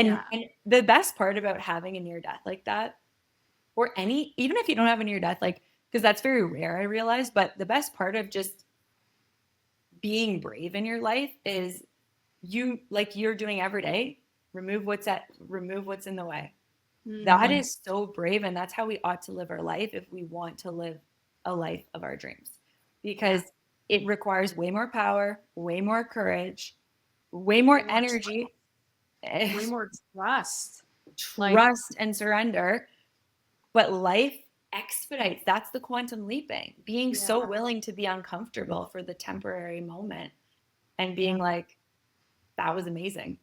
And Yeah. and the best part about having a near death like that, or any, even if you don't have a near death, like, because that's very rare, I realize, but the best part of just being brave in your life is you, like you're doing every day, remove what's in the way. That Mm, is so brave, and that's how we ought to live our life if we want to live a life of our dreams. yeah. Because it requires way more power, way more courage, way more Way more, energy, way more trust. Like, trust and surrender. But life expedites. That's the quantum leaping. Being yeah, so willing to be uncomfortable for the temporary moment and yeah. being like, that was amazing.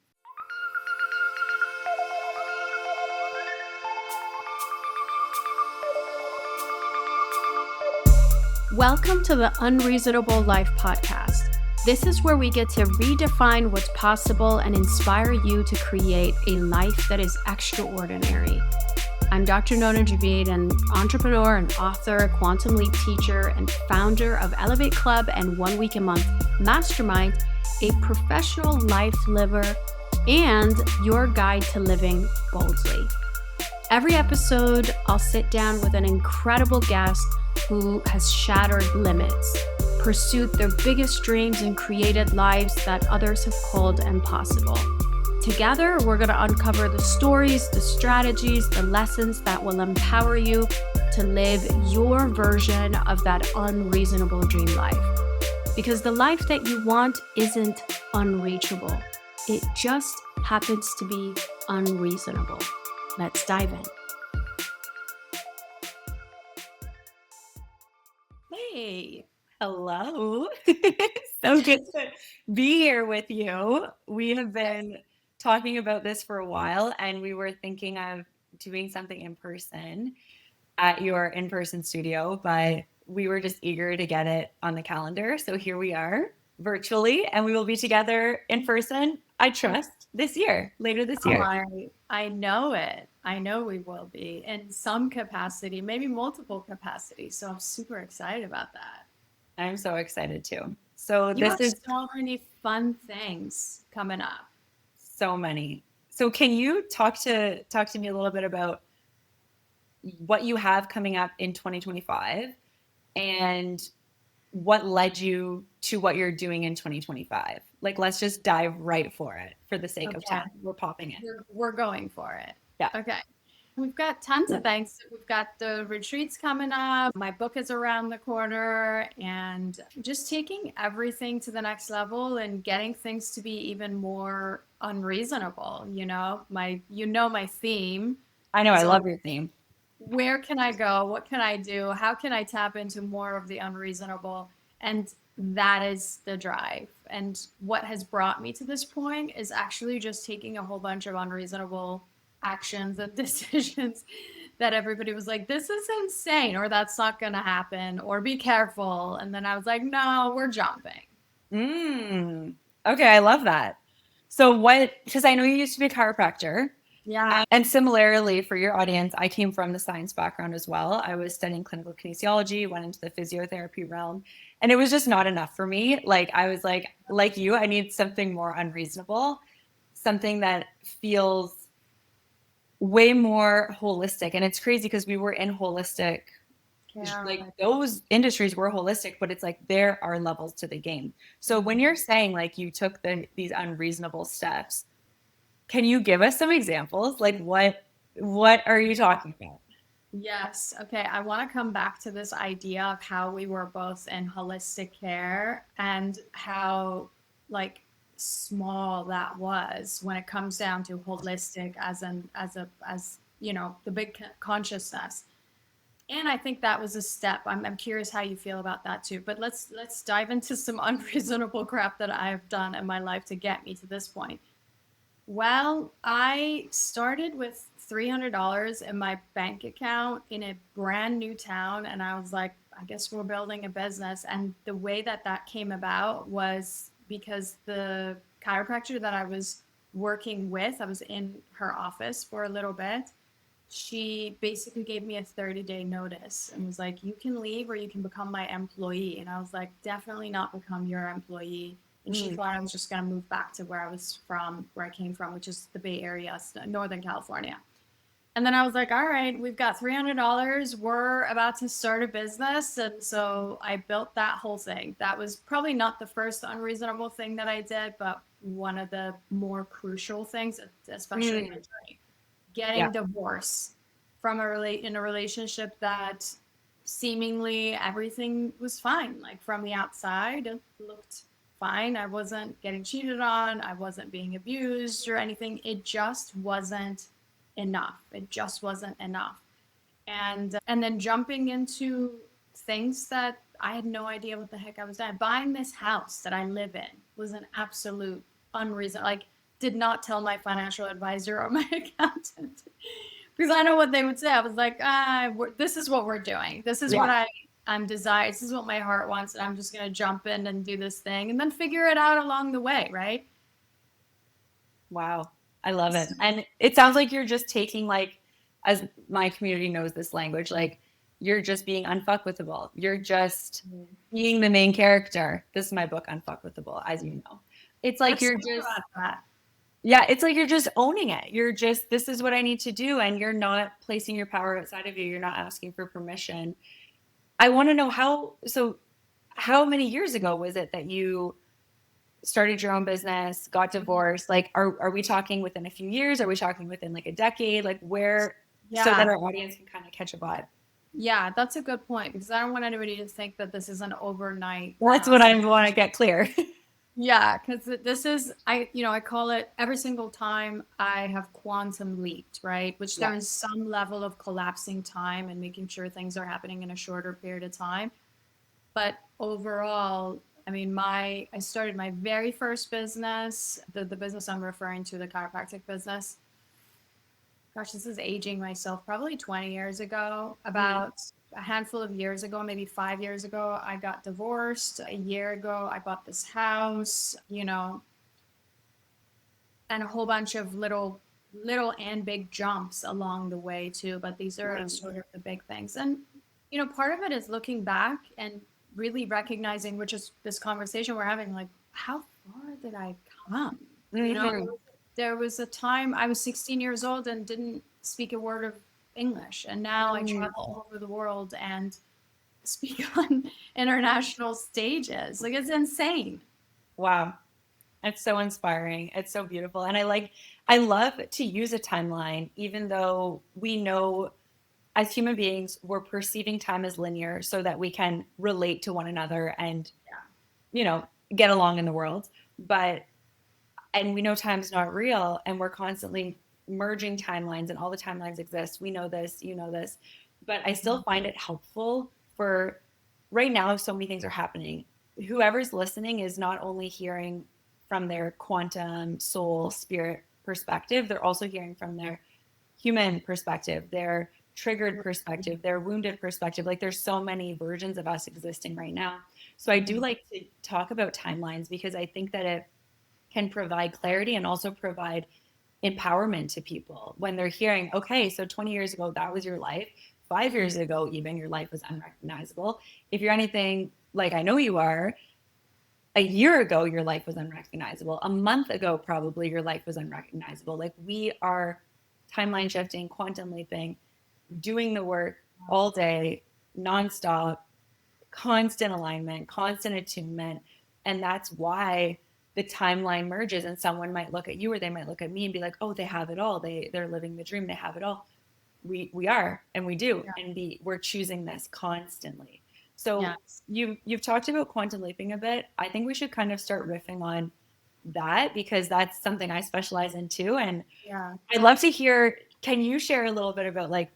Welcome to the Unreasonable Life podcast. This is where we get to redefine what's possible and inspire you to create a life that is extraordinary. I'm Dr. Nona Djavid, an entrepreneur and author, quantum leap teacher, and founder of Elevate Club and 1 Week a Month Mastermind, a professional life liver, and your guide to living boldly. Every episode, I'll sit down with an incredible guest who has shattered limits, pursued their biggest dreams, and created lives that others have called impossible. Together, we're going to uncover the stories, the strategies, the lessons that will empower you to live your version of that unreasonable dream life. Because the life that you want isn't unreachable. It just happens to be unreasonable. Let's dive in. Hey, hello. So good to be here with you. We have been talking about this for a while, and we were thinking of doing something in person at your in-person studio, but we were just eager to get it on the calendar. So here we are virtually, and we will be together in person, I trust, this year, later this Oh, year. I know it. I know we will be in some capacity, maybe multiple capacities. So I'm super excited about that. I'm so excited too. So You this have is so many fun things coming up. so many. So can you talk to me a little bit about what you have coming up in 2025 and what led you to what you're doing in 2025? Like, let's just dive right for it for the sake of Okay. time. We're popping in. We're going for it. Yeah. Okay. We've got tons of things. We've got the retreats coming up. My book is around the corner, and just taking everything to the next level and getting things to be even more unreasonable. My theme I know, I is love your theme. where can I go? What can I do? How can I tap into more of the unreasonable? And that is the drive. And what has brought me to this point is actually just taking a whole bunch of unreasonable actions and decisions that everybody was like, this is insane, or that's not going to happen, or be careful. And then I was like, no, we're jumping. Mm. Okay, I love that. So what, because I know you used to be a chiropractor. Yeah. And similarly, for your audience, I came from the science background as well. I was studying clinical kinesiology, went into the physiotherapy realm, and it was just not enough for me. Like, I was like you, I need something more unreasonable, something that feels way more holistic. And it's crazy because we were in holistic, Yeah. like those industries were holistic, but it's like there are levels to the game. So when you're saying like you took these unreasonable steps, can you give us some examples? Like what are you talking about? Yes. Okay. I want to come back to this idea of how we were both in holistic care and how, like, small that was when it comes down to holistic as the big consciousness. And I think that was a step. I'm curious how you feel about that too. But let's dive into some unreasonable crap that I've done in my life to get me to this point. Well, I started with $300 in my bank account in a brand new town, and I was like, I guess we're building a business. And the way that that came about was because the chiropractor that I was working with, I was in her office for a little bit. She basically gave me a 30-day notice and was like, you can leave or you can become my employee. And I was like, definitely not become your employee. And she thought I was just going to move back to where I came from, which is the Bay Area, Northern California. And then I was like, all right, we've got $300. We're about to start a business. And so I built that whole thing. That was probably not the first unreasonable thing that I did, but one of the more crucial things, especially in my journey. Getting divorced from in a relationship that seemingly everything was fine. Like from the outside, it looked fine. I wasn't getting cheated on. I wasn't being abused or anything. It just wasn't enough. It just wasn't enough. And then jumping into things that I had no idea what the heck I was doing. Buying this house that I live in was an absolute unreasonable. Like, did not tell my financial advisor or my accountant because I know what they would say. I was like, this is what we're doing. This is what I'm desiring. This is what my heart wants. And I'm just going to jump in and do this thing and then figure it out along the way. Right. Wow. I love it. And it sounds like you're just taking, like, as my community knows this language, like you're just being unfuckwithable. You're just being the main character. This is my book, Unfuckwithable, as you know. It's like you're just, it's like you're just owning it. You're just, this is what I need to do. And you're not placing your power outside of you. You're not asking for permission. I want to know how many years ago was it that you started your own business, got divorced? Like, are we talking within a few years? Are we talking within like a decade? Like where, so that our audience can kind of catch a vibe? Yeah, that's a good point because I don't want anybody to think that this is an overnight. Well, that's what I want to get clear. Yeah, because this is, I call it every single time I have quantum leaped, right? Which there is some level of collapsing time and making sure things are happening in a shorter period of time. But overall, I mean, I started my very first business, the business I'm referring to, the chiropractic business. Gosh, this is aging myself, probably 20 years ago. About a handful of years ago, maybe 5 years ago, I got divorced. A year ago, I bought this house, and a whole bunch of little and big jumps along the way too. But these are sort of the big things. And, part of it is looking back and really recognizing, which is this conversation we're having, like, how far did I come? There was a time I was 16 years old and didn't speak a word of English. And now I travel all over the world and speak on international stages. Like, it's insane. Wow. It's so inspiring. It's so beautiful. And I love to use a timeline, even though we know as human beings, we're perceiving time as linear so that we can relate to one another and, get along in the world. And we know time's not real, and we're constantly merging timelines, and all the timelines exist. We know this, this, but I still find it helpful for right now. So many things are happening. Whoever's listening is not only hearing from their quantum soul spirit perspective, they're also hearing from their human perspective, their triggered perspective, their wounded perspective. Like, there's so many versions of us existing right now. So I do like to talk about timelines because I think that it can provide clarity and also provide empowerment to people when they're hearing, okay, so 20 years ago, that was your life. 5 years ago, even, your life was unrecognizable. If you're anything like I know you are, a year ago, your life was unrecognizable. A month ago, probably your life was unrecognizable. Like, we are timeline shifting, quantum leaping, doing the work all day, nonstop, constant alignment, constant attunement. And that's why the timeline merges, and someone might look at you or they might look at me and be like, oh, they have it all. They're living the dream. They have it all. We are, and we do. Yeah. And we're choosing this constantly. So you've talked about quantum leaping a bit. I think we should kind of start riffing on that because that's something I specialize in too. And I'd love to hear, can you share a little bit about like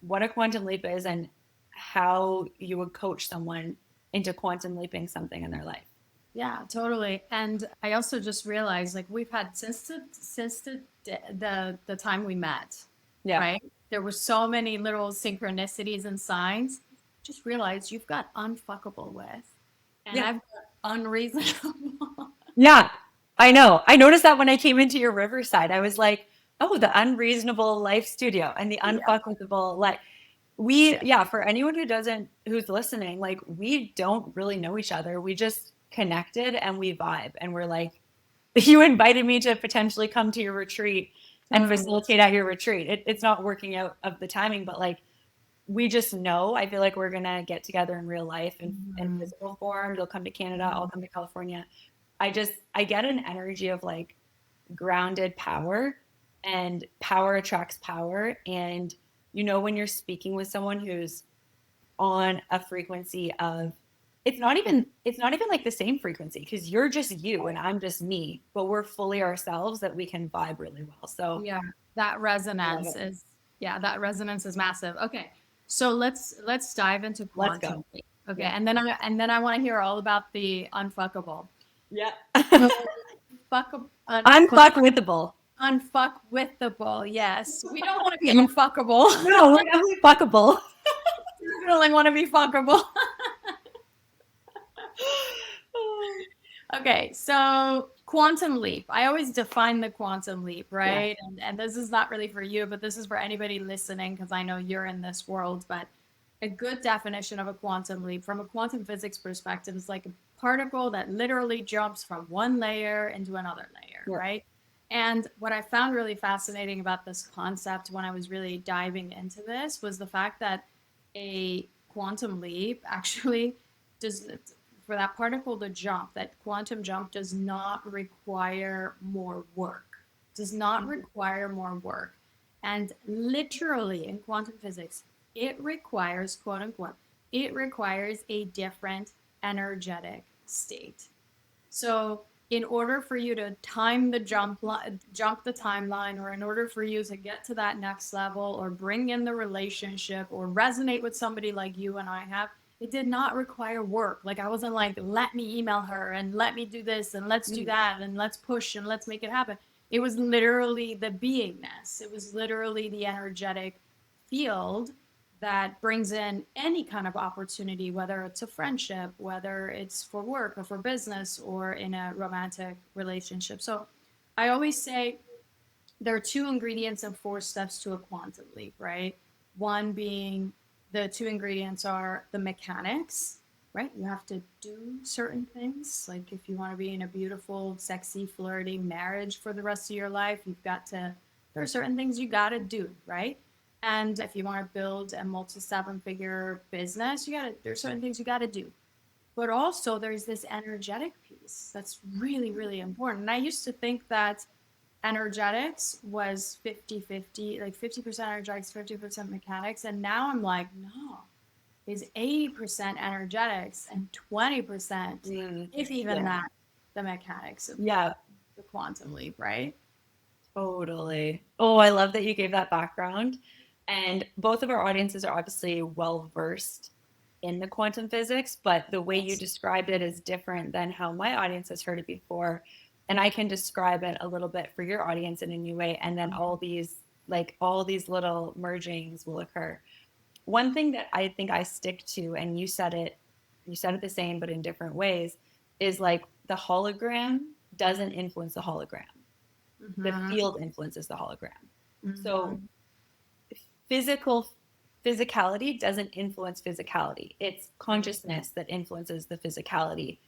what a quantum leap is and how you would coach someone into quantum leaping something in their life? Yeah, totally. And I also just realized, like, we've had since the time we met, right? There were so many little synchronicities and signs. Just realized you've got unfuckable with, and I've got unreasonable. Yeah, I know. I noticed that when I came into your Riverside, I was like, oh, the unreasonable life studio and the unfuckwithable life. For anyone who's listening, like, we don't really know each other. We just connected and we vibe, and we're like, you invited me to potentially come to your retreat and facilitate at your retreat. It's not working out of the timing, but like, we just know, I feel like we're going to get together in real life and in physical form. You'll come to Canada. I'll come to California. I get an energy of like grounded power, and power attracts power. And, you know, when you're speaking with someone who's on a frequency of, it's not even like the same frequency, because you're just you and I'm just me, but we're fully ourselves, that we can vibe really well. So yeah, that resonance is massive. Okay. So let's dive into quantum. Okay. Yeah. And then I want to hear all about the unfuckable. Yeah. Unfuckwithable. Unfuckwithable. Yes. We don't want to be unfuckable. No, we're definitely fuckable. We really want to be fuckable. Okay, so quantum leap. I always define the quantum leap, right? Yeah. And this is not really for you, but this is for anybody listening, because I know you're in this world. But a good definition of a quantum leap from a quantum physics perspective is like a particle that literally jumps from one layer into another layer, right? And what I found really fascinating about this concept when I was really diving into this was the fact that a quantum leap actually does, for that particle to jump, that quantum jump does not require more work, And literally in quantum physics, it requires, quote unquote, it requires a different energetic state. So in order for you to time the jump the timeline, or in order for you to get to that next level, or bring in the relationship, or resonate with somebody like you and I have, it did not require work. Like, I wasn't like, let me email her and let me do this and let's do that and let's push and let's make it happen. It was literally the beingness. It was literally the energetic field that brings in any kind of opportunity, whether it's a friendship, whether it's for work or for business or in a romantic relationship. So I always say there are 2 ingredients and 4 steps to a quantum leap, right? One being, the 2 ingredients are the mechanics, right? You have to do certain things. Like, if you want to be in a beautiful, sexy, flirty marriage for the rest of your life, there are certain things you got to do, right? And if you want to build a multi-7-figure business, there's certain things you got to do. But also there's this energetic piece that's really, really important. And I used to think that energetics was 50-50, like 50% energetics, 50% mechanics. And now I'm like, no, it's 80% energetics and 20%, if even that, the mechanics of the quantum leap, right? Totally. Oh, I love that you gave that background. And both of our audiences are obviously well versed in the quantum physics, but the way you described it is different than how my audience has heard it before. And I can describe it a little bit for your audience in a new way. And then all these little mergings will occur. One thing that I think I stick to, and you said it the same, but in different ways, is like, the hologram doesn't influence the hologram. The field influences the hologram. So physicality doesn't influence physicality. It's consciousness that influences the physicality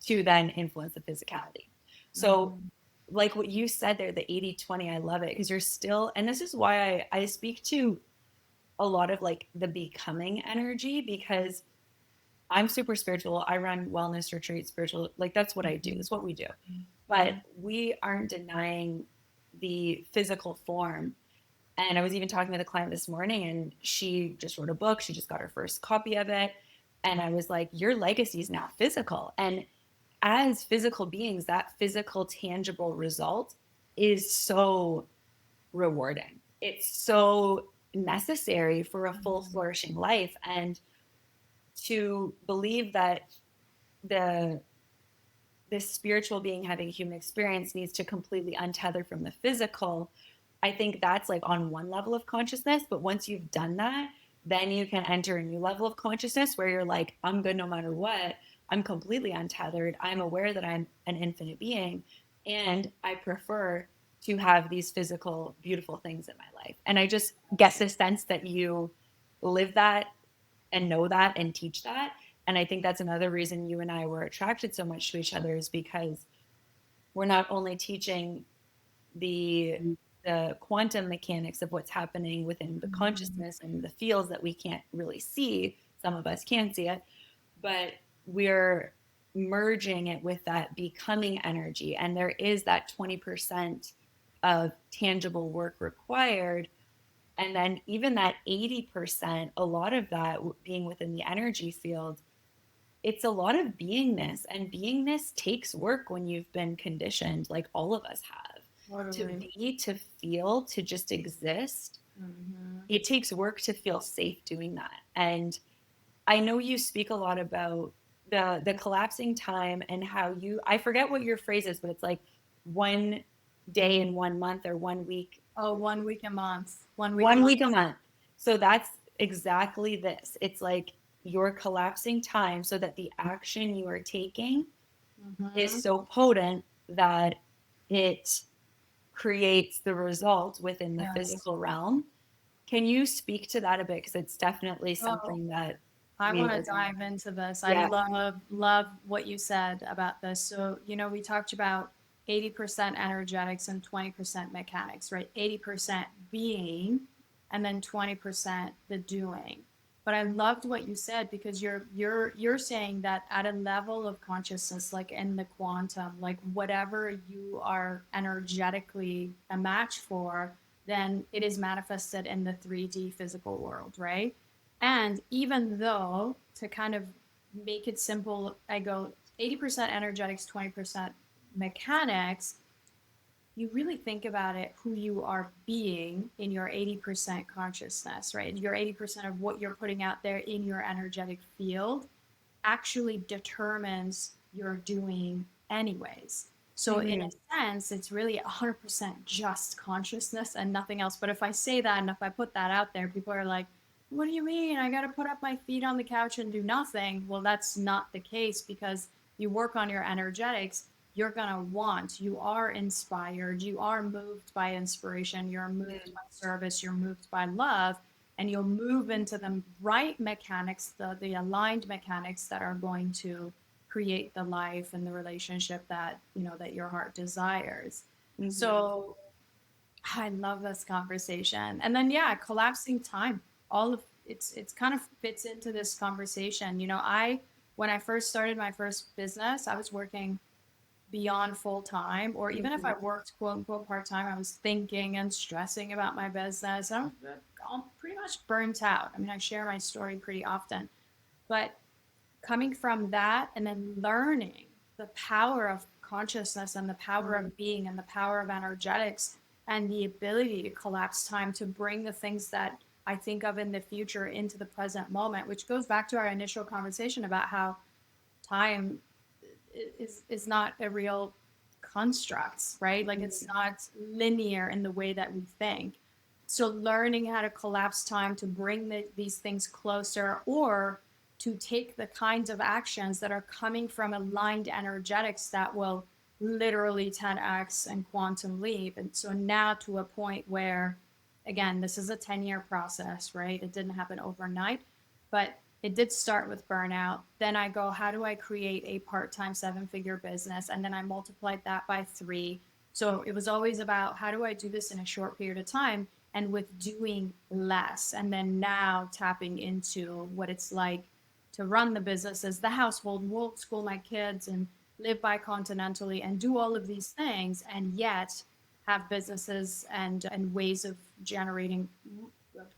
to then influence the physicality. So like what you said there, the 80-20, I love it, because you're still, and this is why I speak to a lot of like the becoming energy, because I'm super spiritual. I run wellness retreats, spiritual, like that's what I do. It's what we do. But we aren't denying the physical form. And I was even talking with a client this morning, and she just wrote a book. She just got her first copy of it. And I was like, your legacy is now physical. And as physical beings, that physical, tangible result is so rewarding. It's so necessary for a full, flourishing life. And to believe that this spiritual being having a human experience needs to completely untether from the physical, I think that's like on one level of consciousness. But once you've done that, then you can enter a new level of consciousness where you're like, I'm good no matter what. I'm completely untethered. I'm aware that I'm an infinite being, and I prefer to have these physical, beautiful things in my life. And I just get the sense that you live that and know that and teach that. And I think that's another reason you and I were attracted so much to each other, is because we're not only teaching the quantum mechanics of what's happening within the consciousness and the fields that we can't really see. Some of us can see it, but we're merging it with that becoming energy. And there is that 20% of tangible work required. And then even that 80%, a lot of that being within the energy field, it's a lot of beingness, and beingness takes work when you've been conditioned, like all of us have, Totally. to be, to feel, to just exist. It takes work to feel safe doing that. And I know you speak a lot about the collapsing time, and how you, I forget what your phrase is, but it's like 1 day in 1 month, or 1 week. Oh, 1 week a month. 1 week a month. So that's exactly this. It's like you're collapsing time so that the action you are taking is so potent that it creates the result within the physical realm. Can you speak to that a bit? Because it's definitely something that I want to dive into this. I Yeah. love what you said about this. So, we talked about 80% energetics and 20% mechanics, right? 80% being, and then 20% the doing. But I loved what you said, because you're saying that at a level of consciousness, like in the quantum, like whatever you are energetically a match for, then it is manifested in the 3D physical world, right? And even though, to kind of make it simple, I go 80% energetics, 20% mechanics. You really think about it, who you are being in your 80% consciousness, right? Your 80% of what you're putting out there in your energetic field actually determines your doing anyways. So in a sense, it's really 100% just consciousness and nothing else. But if I say that, and if I put that out there, people are like, what do you mean? I got to put up my feet on the couch and do nothing. Well, that's not the case, because you work on your energetics. You're going to want, you are inspired, you are moved by inspiration, you're moved by service, you're moved by love, and you'll move into the right mechanics, the aligned mechanics that are going to create the life and the relationship that that your heart desires. So I love this conversation. And then collapsing time, all of it's kind of fits into this conversation. I when I first started my first business, I was working beyond full time, or even if I worked quote unquote part time, I was thinking and stressing about my business. I'm pretty much burnt out. I mean, I share my story pretty often, but coming from that and then learning the power of consciousness and the power of being and the power of energetics and the ability to collapse time to bring the things that I think of in the future into the present moment, which goes back to our initial conversation about how time is not a real construct, right? Like it's not linear in the way that we think. So learning how to collapse time to bring these things closer, or to take the kinds of actions that are coming from aligned energetics that will literally 10x and quantum leap. And so now to a point where, again, this is a 10-year process, right? It didn't happen overnight, but it did start with burnout. Then I go, how do I create a part-time 7-figure business? And then I multiplied that by 3. So it was always about, how do I do this in a short period of time and with doing less? And then now tapping into what it's like to run the business as the household, school my kids, and live bicontinentally, and do all of these things, and yet have businesses and ways of generating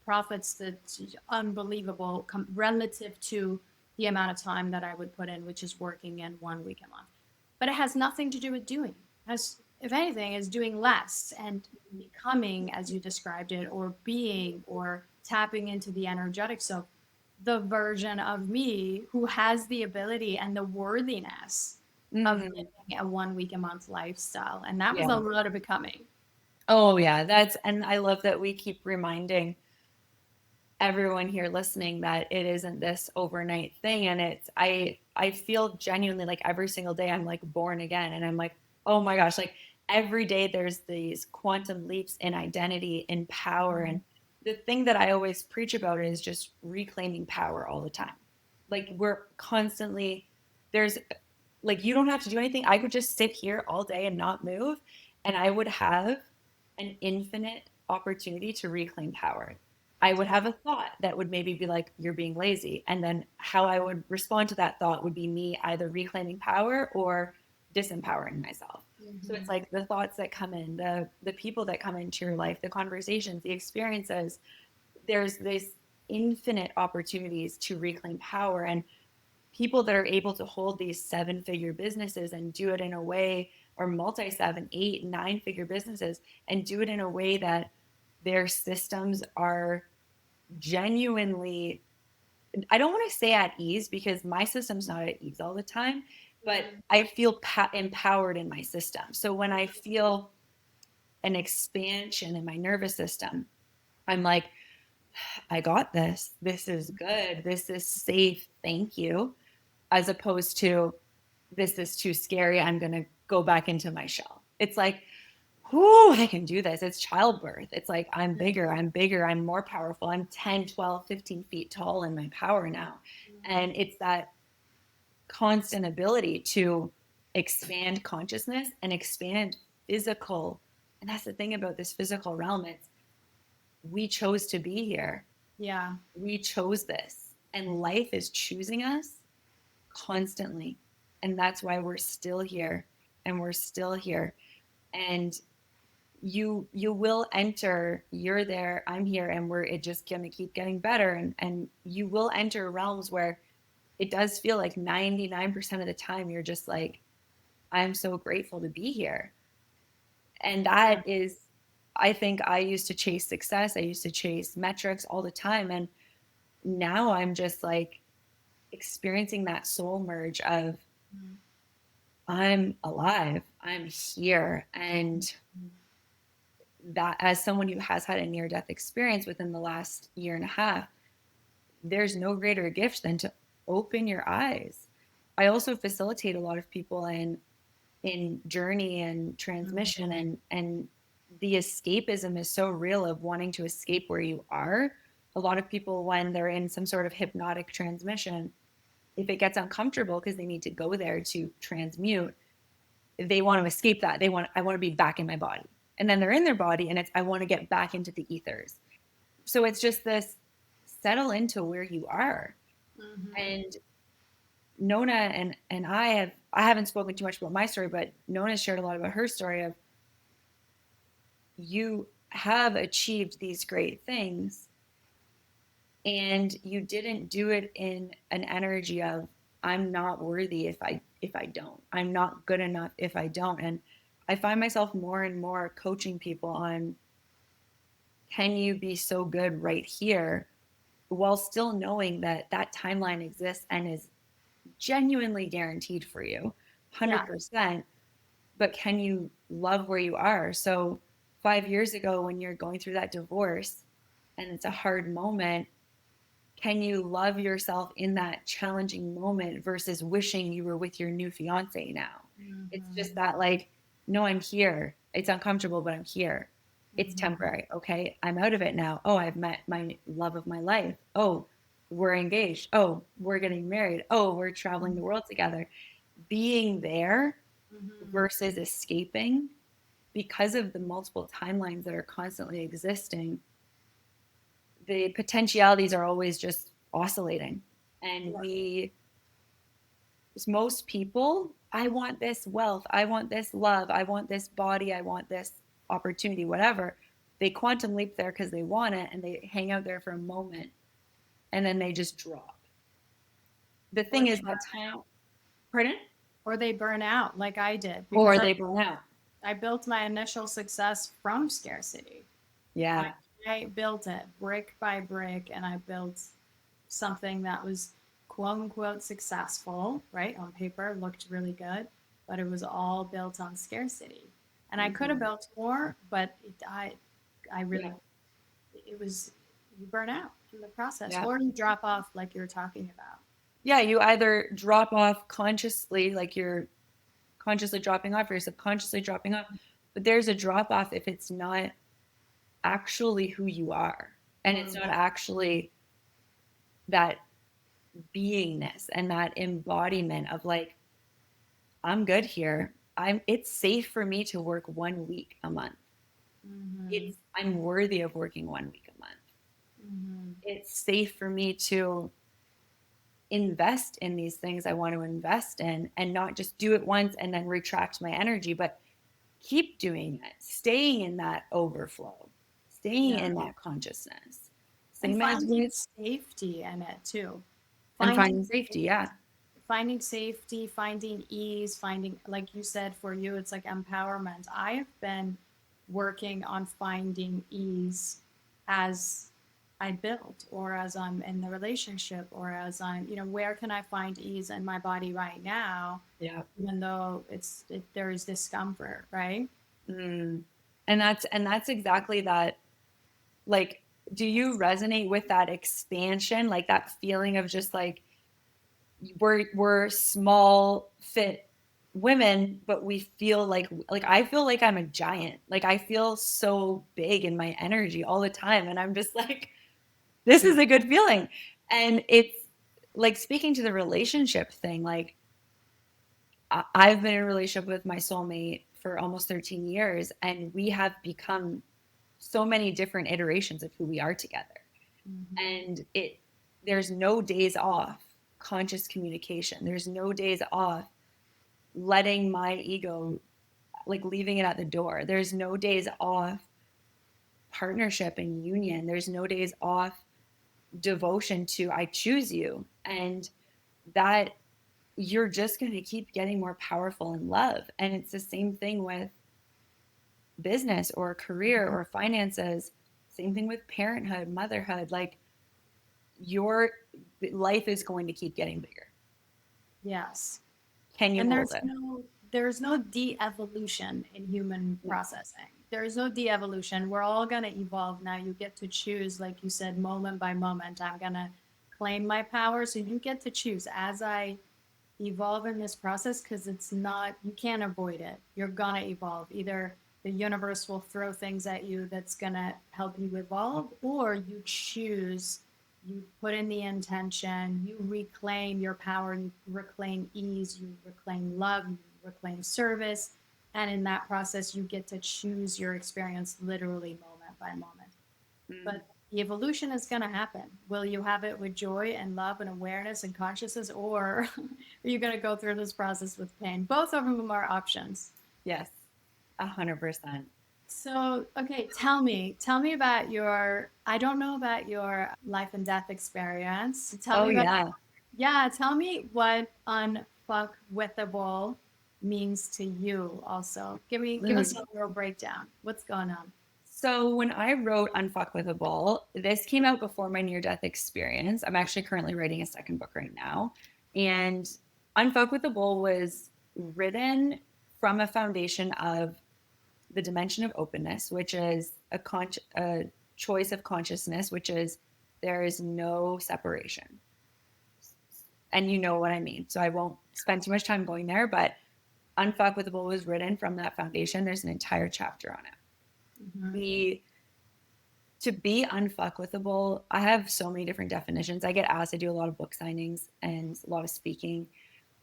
profits that's unbelievable relative to the amount of time that I would put in, which is working in 1 week a month. But it has nothing to do with doing. It has, if anything, is doing less and becoming, as you described it, or being, or tapping into the energetics of the version of me who has the ability and the worthiness of living a 1 week a month lifestyle. And that was a lot of becoming. Oh yeah, and I love that we keep reminding everyone here listening that it isn't this overnight thing. And I feel genuinely like every single day I'm like born again, and I'm like, oh my gosh, like every day there's these quantum leaps in identity, in power. And the thing that I always preach about is just reclaiming power all the time. Like we're constantly, there's like, you don't have to do anything. I could just sit here all day and not move, and I would have an infinite opportunity to reclaim power. I would have a thought that would maybe be like, you're being lazy. And then how I would respond to that thought would be me either reclaiming power or disempowering myself. So it's like the thoughts that come in, the people that come into your life, the conversations, the experiences, there's this infinite opportunities to reclaim power. And people that are able to hold these 7-figure businesses and do it in a way, or multi 7, 8, 9-figure businesses, and do it in a way that their systems are genuinely, I don't want to say at ease, because my system's not at ease all the time, but I feel empowered in my system. So when I feel an expansion in my nervous system, I'm like, I got this. This is good. This is safe. Thank you. As opposed to, this is too scary. I'm going to go back into my shell. It's like, whoo, I can do this. It's childbirth. It's like, I'm bigger. I'm more powerful. I'm 10, 12, 15 feet tall in my power now. And it's that constant ability to expand consciousness and expand physical. And that's the thing about this physical realm. It's, we chose to be here. Yeah. We chose this. And life is choosing us constantly. And that's why we're still here, and we're still here. And you will enter, you're there, I'm here, and it just gonna keep getting better. And you will enter realms where it does feel like 99% of the time you're just like, I'm so grateful to be here. And that is, I think I used to chase success. I used to chase metrics all the time. And now I'm just like experiencing that soul merge of, I'm alive, I'm here. And that, as someone who has had a near-death experience within the last year and a half, there's no greater gift than to open your eyes. I also facilitate a lot of people in journey and transmission, and the escapism is so real, of wanting to escape where you are. A lot of people, when they're in some sort of hypnotic transmission, if it gets uncomfortable because they need to go there to transmute, they want to escape that. I want to be back in my body. And then they're in their body, and it's, I want to get back into the ethers. So it's just this, settle into where you are. And Nona and I haven't spoken too much about my story, but Nona shared a lot about her story of, you have achieved these great things, and you didn't do it in an energy of, I'm not worthy if I don't. I'm not good enough if I don't. And I find myself more and more coaching people on, can you be so good right here while still knowing that that timeline exists and is genuinely guaranteed for you 100%. Yeah. But can you love where you are? So 5 years ago, when you're going through that divorce and it's a hard moment, can you love yourself in that challenging moment versus wishing you were with your new fiance now? It's just that, like, no, I'm here. It's uncomfortable, but I'm here. It's temporary. Okay, I'm out of it now. Oh, I've met my love of my life. Oh, we're engaged. Oh, we're getting married. Oh, we're traveling the world together. Being there versus escaping, because of the multiple timelines that are constantly existing, the potentialities are always just oscillating. And most people, I want this wealth, I want this love, I want this body, I want this opportunity, whatever. They quantum leap there because they want it, and they hang out there for a moment, and then they just drop. The thing is that time, pardon? Or they burn out like I did. Or they burn out. I built my initial success from scarcity. Yeah. I built it brick by brick, and I built something that was quote unquote successful, right? On paper, looked really good, but it was all built on scarcity. And I could have built more, but it was, you burn out in the process, or you drop off, like you're talking about. Yeah, you either drop off consciously, like you're consciously dropping off, or you're subconsciously dropping off. But there's a drop off if it's not actually who you are, and it's not actually that beingness and that embodiment of like, I'm good here. It's safe for me to work 1 week a month. Mm-hmm. I'm worthy of working 1 week a month. Mm-hmm. It's safe for me to invest in these things I want to invest in and not just do it once and then retract my energy, but keep doing it, staying in that overflow, staying Yeah. in that consciousness. And Same as finding with, safety in it too. and Finding finding safety. Yeah. finding safety, finding ease, finding, like you said, for you, it's like empowerment. I have been working on finding ease as I build, or as I'm in the relationship, or as I'm, where can I find ease in my body right now, Yeah. even though there is discomfort, right? Mm. And that's exactly that. Like, do you resonate with that expansion, like that feeling of just like we're small fit women, but we feel like I feel like I'm a giant. Like I feel so big in my energy all the time, and I'm just like, this is a good feeling. And it's like speaking to the relationship thing. Like I've been in a relationship with my soulmate for almost 13 years, and we have become so many different iterations of who we are together. Mm-hmm. And there's no days off conscious communication. There's no days off letting my ego, like leaving it at the door. There's no days off partnership and union. There's no days off devotion to I choose you. And that you're just going to keep getting more powerful in love. And it's the same thing with business or career or finances. Same thing with parenthood, motherhood. Like your life is going to keep getting bigger. Yes. Can you And hold it? there's no de-evolution in human processing. There is no de-evolution. We're all gonna evolve. Now you get to choose, like you said, moment by moment. I'm gonna claim my power. So you get to choose as I evolve in this process, because it's not, you can't avoid it. You're gonna evolve. Either the universe will throw things at you that's gonna help you evolve, or you choose, you put in the intention, you reclaim your power, you reclaim ease, you reclaim love, you reclaim service. And in that process, you get to choose your experience literally moment by moment. Mm. But the evolution is going to happen. Will you have it with joy and love and awareness and consciousness, or are you going to go through this process with pain? Both of them are options. Yes, 100%. So, okay, tell me about your, I don't know about your life and death experience. Tell Oh me about, yeah. yeah, tell me what unfuckwithable means to you also. Give us Mm. a little breakdown. What's going on? So when I wrote Unfuckwithable, this came out before my near-death experience. I'm actually currently writing a second book right now. And Unfuckwithable was written from a foundation of the dimension of openness, which is a choice of consciousness, which is there is no separation. And you know what I mean. So I won't spend too much time going there, but Unfuckwithable was written from that foundation. There's an entire chapter on it. Mhm. The To be unfuckwithable, I have so many different definitions. I get asked, I do a lot of book signings and a lot of speaking,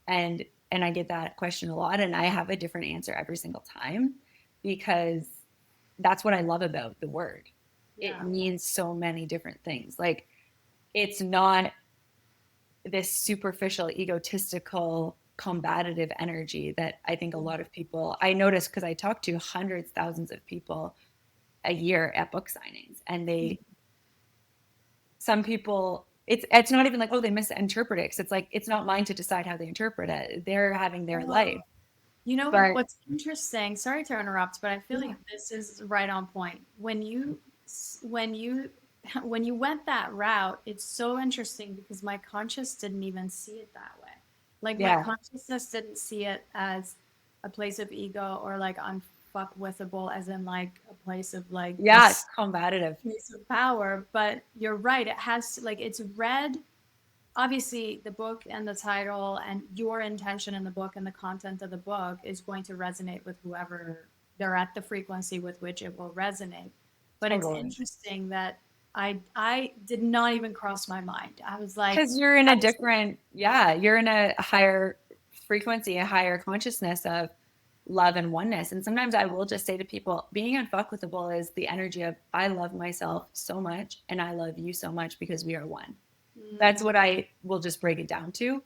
and I get that question a lot, and I have a different answer every single time because that's what I love about the word. It Yeah. means so many different things. Like it's not this superficial, egotistical, combative energy that I think a lot of people I notice because I talk to hundreds, thousands of people a year at book signings, and some people it's not even like, oh, they misinterpret it, 'cause it's like it's not mine to decide how they interpret it. They're having their life. You know But what's interesting? Sorry to interrupt, but I feel yeah, like this is right on point. When you when you went that route, it's so interesting because my conscious didn't even see it that way. Like my yeah, consciousness didn't see it as a place of ego, or like unfuckwithable as in like a place of like yeah, this combative. place of power. But you're right, it has like it's read, obviously the book and the title and your intention in the book and the content of the book is going to resonate with whoever they're at, the frequency with which it will resonate. But it's Totally. interesting that I did not even cross my mind. I was like, because you're in a different, you're in a higher frequency, a higher consciousness of love and oneness. And sometimes I will just say to people, being unfuckwithable is the energy of I love myself so much and I love you so much because we are one. That's what I will just break it down to.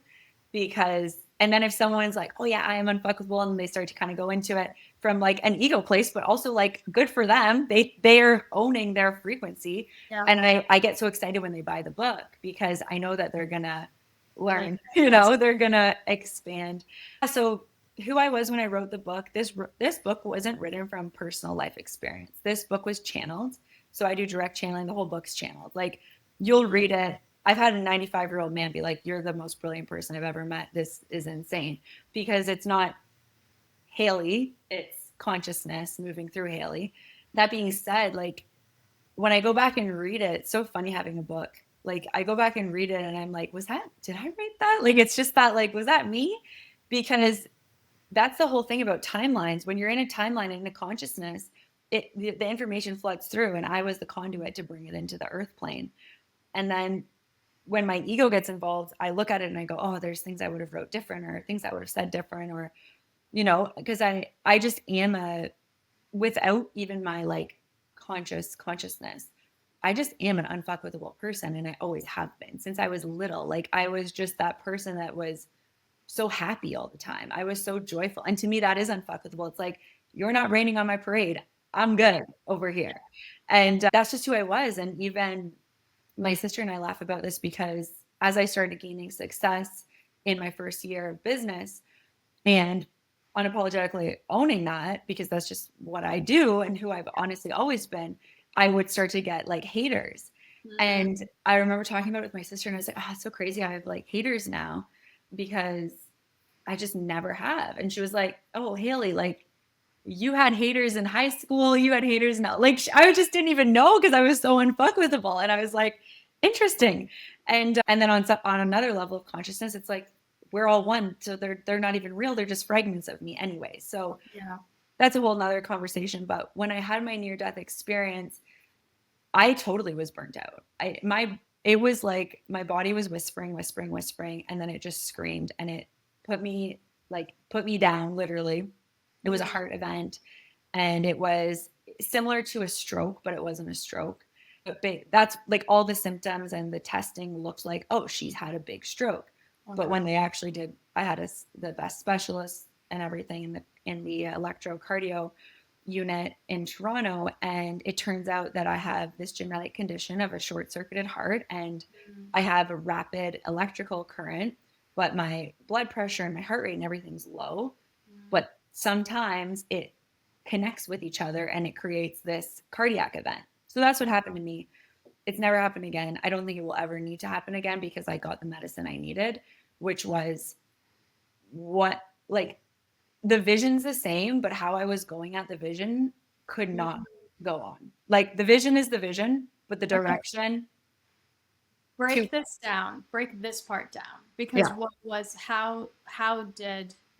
Because, and then if someone's like, oh yeah, I am unfuckable, and they start to kind of go into it from like an ego place, but also like good for them. They're owning their frequency. Yeah. And I get so excited when they buy the book because I know that they're gonna learn, they're gonna expand. So who I was when I wrote the book, this book wasn't written from personal life experience. This book was channeled. So I do direct channeling. The whole book's channeled. Like you'll read it. I've had a 95-year-old man be like, you're the most brilliant person I've ever met. This is insane. Because it's not Hailey, it's consciousness moving through Hailey. That being said, like when I go back and read it, it's so funny having a book. Like I go back and read it and I'm like, did I write that? Like, it's just that, like, was that me? Because that's the whole thing about timelines. When you're in a timeline and in a consciousness, the information floods through, and I was the conduit to bring it into the earth plane. And then when my ego gets involved, I look at it and I go, oh, there's things I would have wrote different, or things I would have said different, or, because I just am without even my like consciousness, I just am an unfuckwithable person. And I always have been since I was little. Like I was just that person that was so happy all the time. I was so joyful. And to me, that is unfuckwithable. It's like, you're not raining on my parade. I'm good over here. And that's just who I was. And even my sister and I laugh about this because as I started gaining success in my first year of business and unapologetically owning that, because that's just what I do and who I've honestly always been, I would start to get like haters. And I remember talking about it with my sister and I was like, oh, it's so crazy. I have like haters now because I just never have. And she was like, oh, Hailey, like you had haters in high school, you had haters now. Like I just didn't even know because I was so unfuckwithable. And I was like, interesting. And then on another level of consciousness, it's like we're all one. So they're not even real. They're just fragments of me anyway. So that's a whole nother conversation. But when I had my near-death experience, I totally was burnt out. It was like my body was whispering, and then it just screamed and it put me down literally. It was a heart event and it was similar to a stroke, but it wasn't a stroke. But that's like all the symptoms and the testing looked like, oh, she's had a big stroke. Okay. But when they actually did, I had the best specialists and everything in the electrocardio unit in Toronto. And it turns out that I have this genetic condition of a short-circuited heart and I have a rapid electrical current, but my blood pressure and my heart rate and everything's low. But sometimes it connects with each other and it creates this cardiac event. So that's what happened to me. It's never happened again. I don't think it will ever need to happen again because I got the medicine I needed, which was the vision's the same, but how I was going at the vision could not go on. Like the vision is the vision, but the direction. Break this down. Break this part down. Because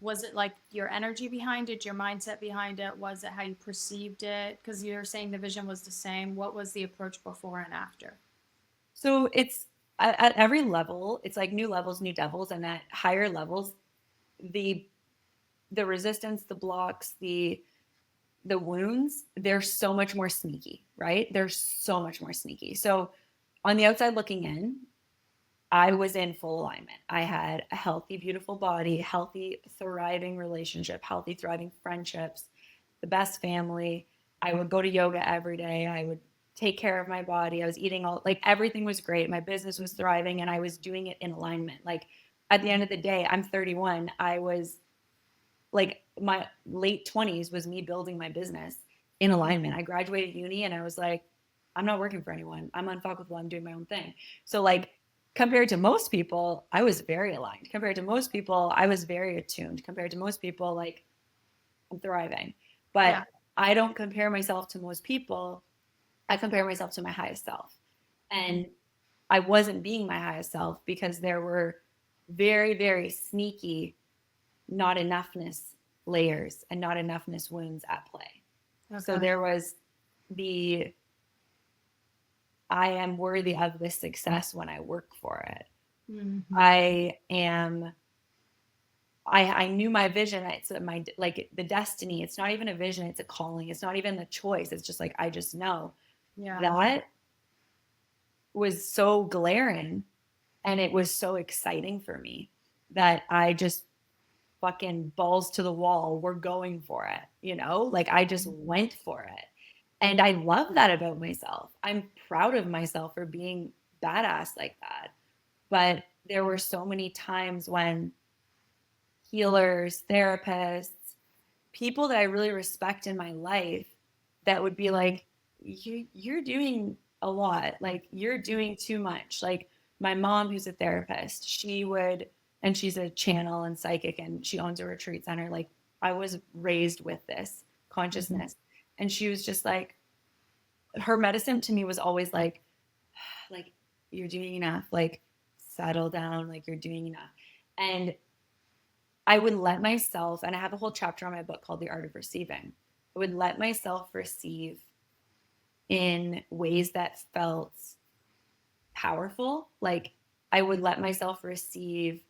was it like your energy behind it, your mindset behind it? Was it how you perceived it? Because you're saying the vision was the same. What was the approach before and after? So it's at every level, it's like new levels, new devils. And at higher levels, the resistance, the blocks, the wounds, they're so much more sneaky, right? They're so much more sneaky. So on the outside looking in, I was in full alignment. I had a healthy, beautiful body, healthy, thriving relationship, healthy, thriving friendships, the best family. I would go to yoga every day. I would take care of my body. I was eating everything was great. My business was thriving and I was doing it in alignment. Like at the end of the day, I'm 31. I was like my late 20s was me building my business in alignment. I graduated uni and I was like, I'm not working for anyone. I'm unfuckable. I'm doing my own thing. So like, compared to most people, I was very aligned. Compared to most people, I was very attuned. Compared to most people, like I'm thriving. But I don't compare myself to most people. I compare myself to my highest self. And I wasn't being my highest self because there were very, very sneaky not enoughness layers and not enoughness wounds at play. Okay. So there was I am worthy of this success when I work for it. Mm-hmm. I knew my vision. It's my, like, the destiny. It's not even a vision. It's a calling. It's not even a choice. It's just like, I just know. Yeah. That was so glaring, and it was so exciting for me that I just fucking balls to the wall. We're going for it. Like, I just went for it. And I love that about myself. I'm proud of myself for being badass like that. But there were so many times when healers, therapists, people that I really respect in my life that would be like, you're doing a lot. Like, you're doing too much. Like, my mom, who's a therapist, and she's a channel and psychic, and she owns a retreat center. Like, I was raised with this consciousness. And she was just like, her medicine to me was always like, you're doing enough. Like, settle down. Like, you're doing enough. And I would let myself, and I have a whole chapter on my book called The Art of Receiving. I would let myself receive in ways that felt powerful. Like, I would let myself receive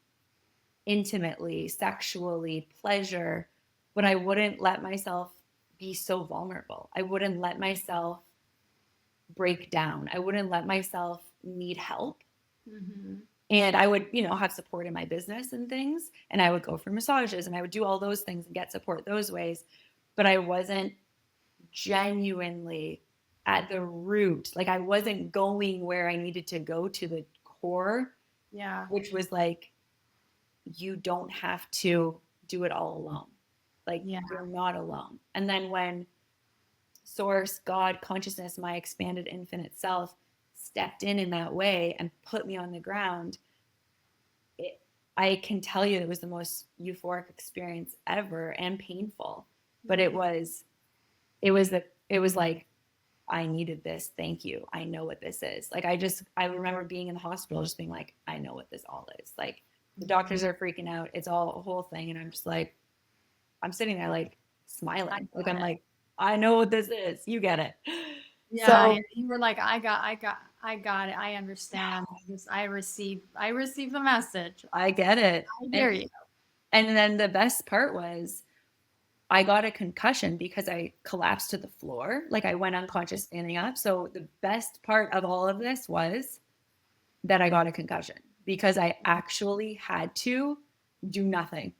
intimately, sexually, pleasure, but I wouldn't let myself be so vulnerable. I wouldn't let myself break down. I wouldn't let myself need help. Mm-hmm. And I would, have support in my business and things. And I would go for massages and I would do all those things and get support those ways. But I wasn't genuinely at the root. Like, I wasn't going where I needed to go to the core. Yeah. Which was like, you don't have to do it all alone. Like, you're not alone. And then when source, God, consciousness, my expanded infinite self stepped in that way and put me on the ground, I can tell you it was the most euphoric experience ever, and painful. But it was like, I needed this. Thank you. I know what this is. Like, I remember being in the hospital just being like, I know what this all is. Like, the doctors are freaking out. It's all a whole thing. And I'm just like, I'm sitting there like smiling. Like, I'm like, I know what this is. You get it. Yeah. So you were like, I got it. I understand. I received the message. I get it. I hear you. And then the best part was, I got a concussion because I collapsed to the floor. Like, I went unconscious standing up. So the best part of all of this was that I got a concussion because I actually had to do nothing,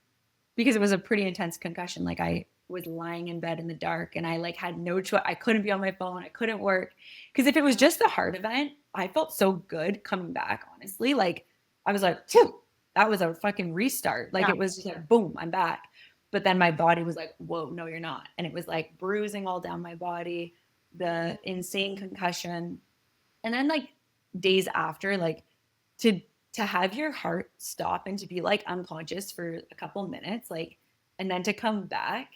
because it was a pretty intense concussion. Like, I was lying in bed in the dark and I like had no choice. I couldn't be on my phone. I couldn't work. Because if it was just a heart event, I felt so good coming back, honestly. Like, I was like, phew, that was a fucking restart. Like, it was just like, boom, I'm back. But then my body was like, whoa, no, you're not. And it was like bruising all down my body, the insane concussion. And then, like, days after, like, to have your heart stop and to be like unconscious for a couple minutes, like, and then to come back,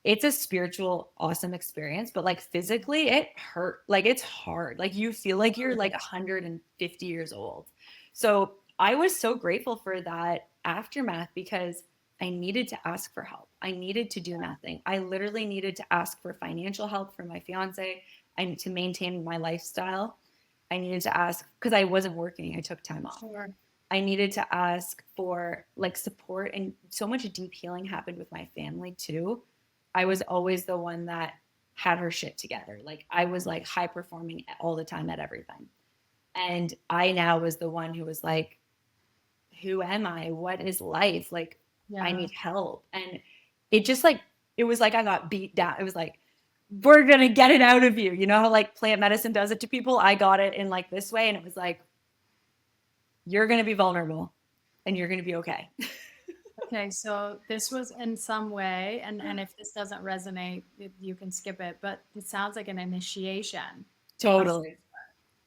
it's a spiritual, awesome experience. But like, physically, it hurt. Like, it's hard. Like, you feel like you're like 150 years old. So I was so grateful for that aftermath, because I needed to ask for help. I needed to do nothing. I literally needed to ask for financial help from my fiance. I need to maintain my lifestyle. I needed to ask, because I wasn't working. I took time off. Sure. I needed to ask for like support, and so much deep healing happened with my family too. I was always the one that had her shit together. Like, I was like high performing all the time at everything. And I now was the one who was like, who am I? What is life? Like, I need help. And it just like, it was like I got beat down. It was like, we're going to get it out of you. You know how like plant medicine does it to people? I got it in like this way. And it was like, you're going to be vulnerable and you're going to be okay. Okay, so this was in some way, and if this doesn't resonate, you can skip it, but it sounds like an initiation. Totally.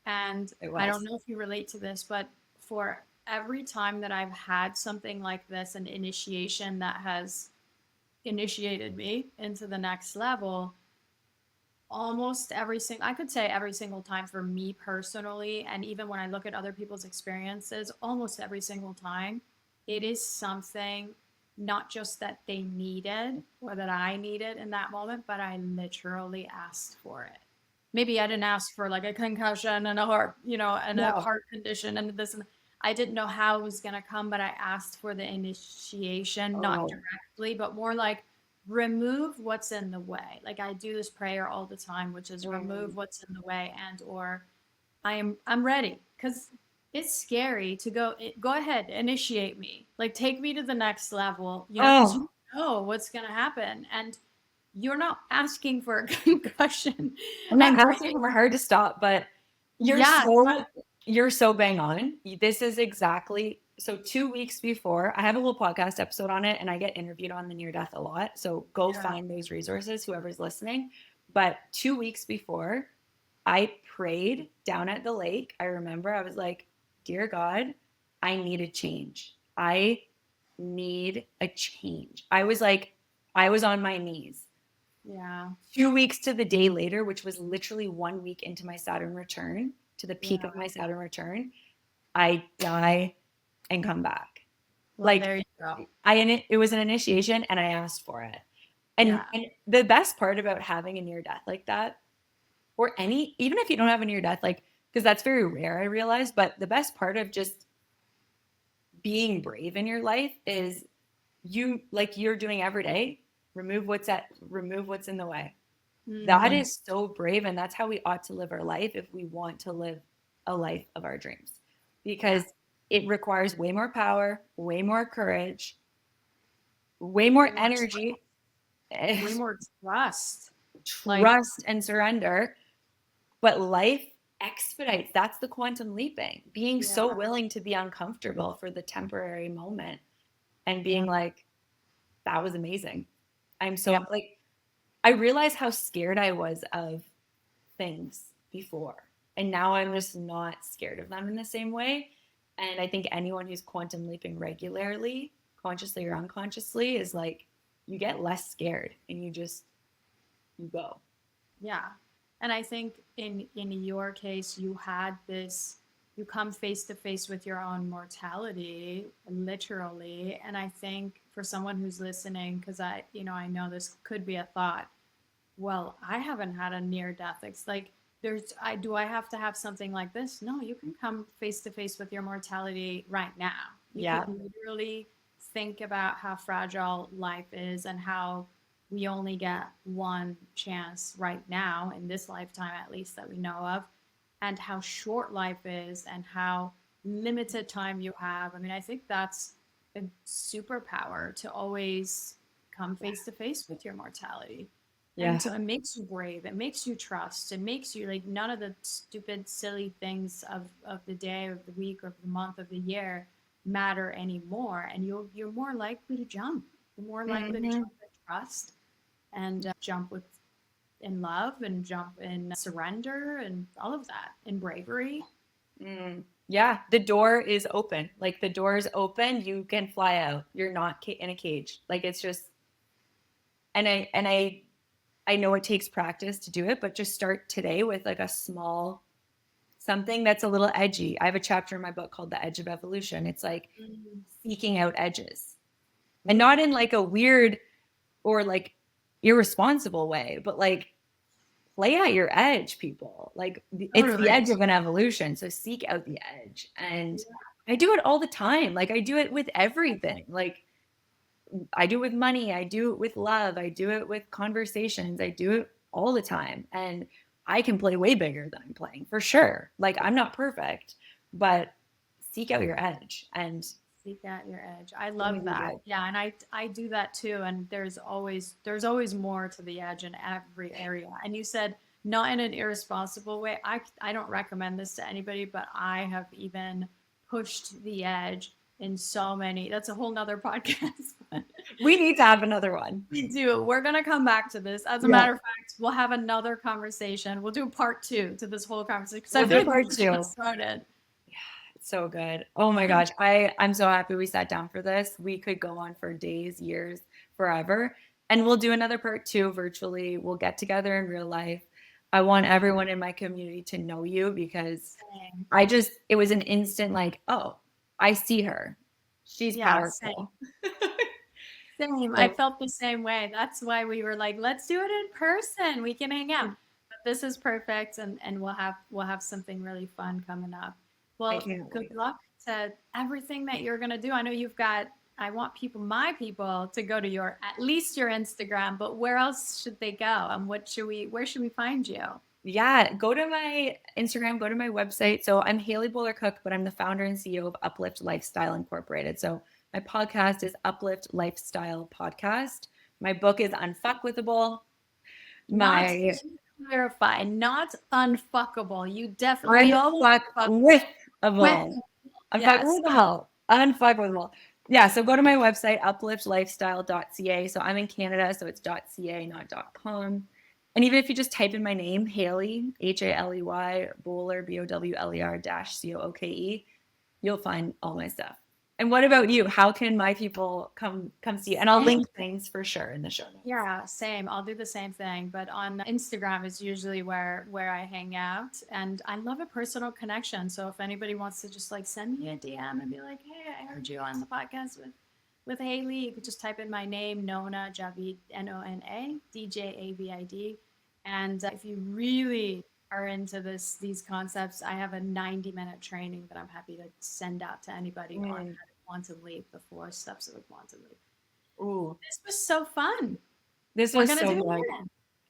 And I don't know if you relate to this, but for every time that I've had something like this, an initiation that has initiated me into the next level, almost I could say every single time for me personally, and even when I look at other people's experiences, almost every single time, it is something not just that they needed or that I needed in that moment, but I literally asked for it. maybe I didn't ask for like a concussion and a heart, and a No. heart condition and this, and I didn't know how it was going to come, but I asked for the initiation, not Oh. directly, but more like remove what's in the way. Like I do this prayer all the time, which is remove what's in the way, and or I'm ready, because it's scary to go ahead, initiate me, like take me to the next level, because Oh, you know what's going to happen, and you're not asking for a concussion. I'm not And asking for my heart to stop, but you're yeah, so you're so bang on. This is exactly so 2 weeks before I have a little podcast episode on it, and I get interviewed on the near death a lot. So go find those resources, whoever's listening. But 2 weeks before, I prayed down at the lake. I remember I was like, "Dear God, I need a change. I need a change." I was like, I was on my knees. yeah, 2 weeks to the day later, which was literally 1 week into my Saturn return, to the peak yeah. of my Saturn return, I die and come back. Well, Like there you go. it was an initiation, and I asked for it. Yeah, And the best part about having a near death like that, or even if you don't have a near death, like, because that's very rare, I realize, but the best part of just being brave in your life is you're doing every day, remove what's in the way. That is so brave, and that's how we ought to live our life if we want to live a life of our dreams, because it requires way more power, way more courage, way more energy, way more trust. Like, trust, and surrender. But life expedites. That's the quantum leaping, being so willing to be uncomfortable for the temporary moment and being like, that was amazing. I'm so like, I realized how scared I was of things before. And now I'm just not scared of them in the same way. And I think anyone who's quantum leaping regularly, consciously or unconsciously, is like, you get less scared and you go. yeah. And I think in your case, you come face to face with your own mortality, literally. And I think for someone who's listening, because I know this could be a thought. Well, I haven't had a near death. It's like I have to have something like this? No, you can come face to face with your mortality right now. You can literally think about how fragile life is and how we only get one chance right now in this lifetime, at least that we know of, and how short life is and how limited time you have. I mean, I think that's a superpower, to always come face to face with your mortality. And so it makes you brave. It makes you trust. It makes you like none of the stupid, silly things of the day, of the week, of the month, of the year matter anymore. And you're more likely to jump. You're more likely to jump in trust, and jump in love, and jump in surrender, and all of that, in bravery. Yeah, the door is open. Like, the door is open. You can fly out. You're not in a cage. Like, it's just, and I know it takes practice to do it, but just start today with like a small something that's a little edgy. I have a chapter in my book called The Edge of Evolution. It's like seeking out edges, and not in like a weird or like irresponsible way, but like play at your edge, people. Like, it's the edge of an evolution. So seek out the edge. And I do it all the time. Like, I do it with everything. Like, I do it with money. I do it with love. I do it with conversations. I do it all the time. And I can play way bigger than I'm playing, for sure. Like, I'm not perfect, but seek out your edge and seek out your edge. I love that. Yeah, and I do that too. And there's always more to the edge in every area. And you said not in an irresponsible way. I don't recommend this to anybody, but I have even pushed the edge in so many. That's a whole nother podcast. We need to have another one. We do. We're going to come back to this. As a matter of fact, we'll have another conversation. We'll do part 2 to this whole conversation, because I feel like part we 2 just started. Yeah, it's so good. Oh my gosh. I'm so happy we sat down for this. We could go on for days, years, forever. And we'll do another part 2 virtually. We'll get together in real life. I want everyone in my community to know you, because it was an instant like, oh, I see her. She's powerful. Same. I felt the same way. That's why we were like, let's do it in person. We can hang out. But this is perfect, and we'll have something really fun coming up. Well, good luck to everything that you're gonna do. I know I want my people to go to at least your Instagram, but where else should they go? And where should we find you? Yeah, go to my Instagram, go to my website. So I'm Hailey Bowler-Cooke, but I'm the founder and CEO of Uplift Lifestyle Incorporated. So my podcast is Uplift Lifestyle Podcast. My book is Unfuckwithable. Clarify, not unfuckable. You definitely Unfuckwithable. Unfuckwithable. Yeah, so go to my website, upliftlifestyle.ca. So I'm in Canada, so it's .ca, not .com. And even if you just type in my name, Hailey, Hailey, Bowler, Bowler -COOKE, you'll find all my stuff. And what about you? How can my people come see you? And I'll link things for sure in the show notes. Yeah, same. I'll do the same thing. But on Instagram is usually where I hang out. And I love a personal connection. So if anybody wants to just like send me a DM and be like, hey, I heard you on the podcast with Hailey, you could just type in my name, Nona, Djavid, Nona, Djavid. And if you really are into these concepts, I have a 90-minute training that I'm happy to send out to anybody on how to quantum leap, the 4 steps of a quantum leap. Ooh, this was so fun. This was so fun.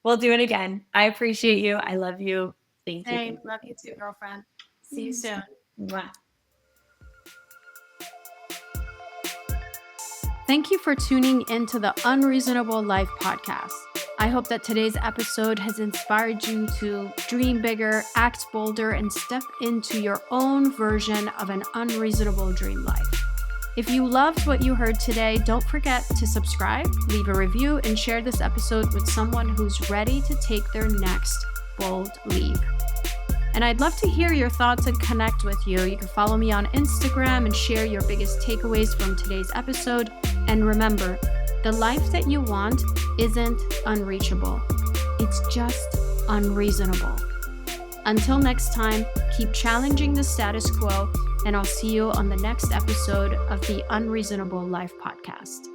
We'll do it again. I appreciate you. I love you. Thank you. Love you too, girlfriend. See you soon. Mwah. Thank you for tuning into the Unreasonable Life podcast. I hope that today's episode has inspired you to dream bigger, act bolder, and step into your own version of an unreasonable dream life. If you loved what you heard today, don't forget to subscribe, leave a review, and share this episode with someone who's ready to take their next bold leap. And I'd love to hear your thoughts and connect with you. You can follow me on Instagram and share your biggest takeaways from today's episode. And remember, the life that you want isn't unreachable. It's just unreasonable. Until next time, keep challenging the status quo, and I'll see you on the next episode of the Unreasonable Life podcast.